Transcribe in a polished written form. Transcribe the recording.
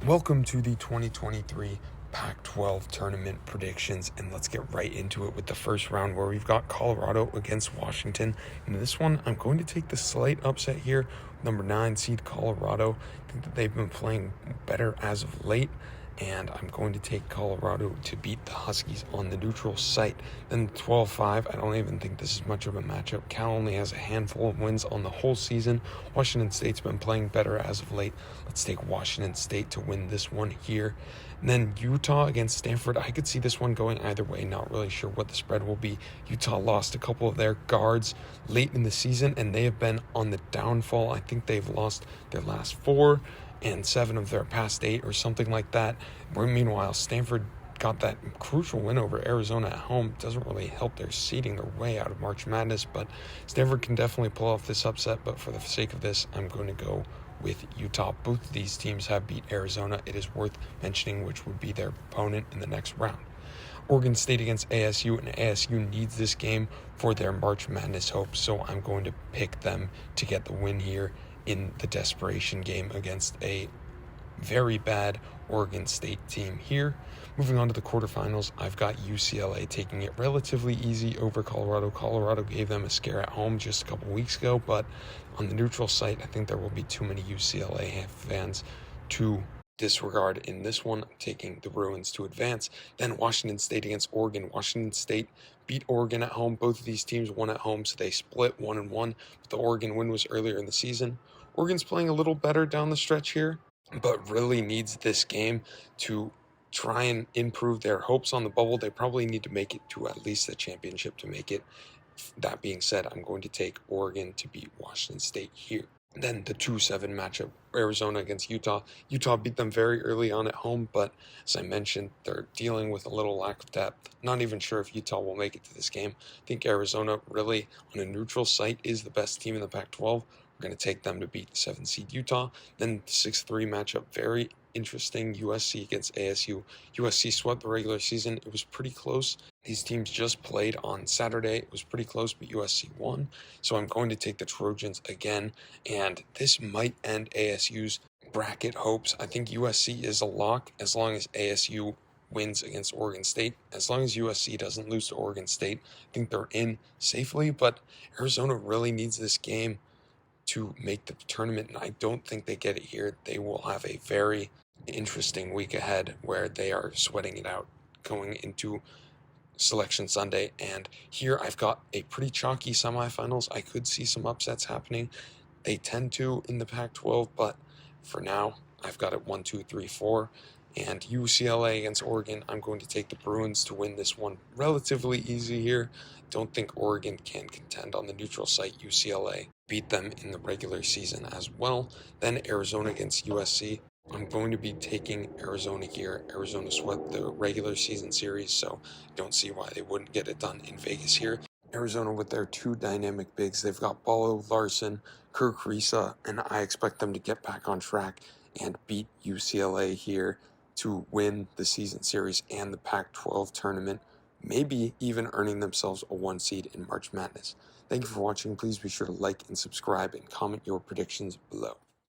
Welcome to the 2023 Pac-12 tournament predictions, and let's get right into it with the first round where we've got Colorado against Washington. In this one, I'm going to take the slight upset here. Number 9 seed Colorado. I think that they've been playing better as of late, and I'm going to take Colorado to beat the Huskies on the neutral site. Then 12-5, I don't even think this is much of a matchup. Cal only has a handful of wins on the whole season. Washington State's been playing better as of late. Let's take Washington State to win this one here. And then Utah against Stanford. I could see this one going either way. Not really sure what the spread will be. Utah lost a couple of their guards late in the season, and they have been on the downfall. I think they've lost their last 4 and 7 of their past 8 or something like that. Meanwhile, Stanford got that crucial win over Arizona at home. Doesn't really help their seeding their way out of March Madness, but Stanford can definitely pull off this upset. But for the sake of this, I'm going to go with Utah. Both of these teams have beat Arizona. It is worth mentioning which would be their opponent in the next round. Oregon State against ASU, and ASU needs this game for their March Madness hopes, so I'm going to pick them to get the win here in the desperation game against a very bad Oregon State team here. Moving on to the quarterfinals, I've got UCLA taking it relatively easy over Colorado. Colorado gave them a scare at home just a couple weeks ago, but on the neutral site, I think there will be too many UCLA fans to disregard in this one. I'm taking the Bruins to advance. Then Washington State against Oregon. Washington State beat Oregon at home. Both of these teams won at home, so they split 1-1. But the Oregon win was earlier in the season. Oregon's playing a little better down the stretch here, but really needs this game to try and improve their hopes on the bubble. They probably need to make it to at least the championship to make it. That being said, I'm going to take Oregon to beat Washington State here. Then the 2-7 matchup, Arizona against Utah. Utah beat them very early on at home, but as I mentioned, they're dealing with a little lack of depth. Not even sure if Utah will make it to this game. I think Arizona really, on a neutral site, is the best team in the Pac-12. We're going to take them to beat the 7 seed Utah. Then the 6-3 matchup, very interesting, USC against ASU. USC swept the regular season. It was pretty close. These teams just played on Saturday. It was pretty close, but USC won. So I'm going to take the Trojans again, and this might end ASU's bracket hopes. I think USC is a lock as long as ASU wins against Oregon State. As long as USC doesn't lose to Oregon State, I think they're in safely, but Arizona really needs this game to make the tournament, and I don't think they get it here. They will have a very interesting week ahead where they are sweating it out going into Selection Sunday. And here I've got a pretty chalky semifinals. I could see some upsets happening. They tend to in the Pac-12, but for now, I've got it 1, 2, 3, 4. And UCLA against Oregon, I'm going to take the Bruins to win this one relatively easy here. Don't think Oregon can contend on the neutral site. UCLA beat them in the regular season as well. Then Arizona against USC. I'm going to be taking Arizona here. Arizona swept the regular season series, so I don't see why they wouldn't get it done in Vegas here. Arizona with their 2 dynamic bigs. They've got Ballo Larson, Kirk Risa, and I expect them to get back on track and beat UCLA here to win the season series and the Pac-12 tournament, maybe even earning themselves a 1 seed in March Madness. Thank you for watching. Please be sure to like and subscribe and comment your predictions below.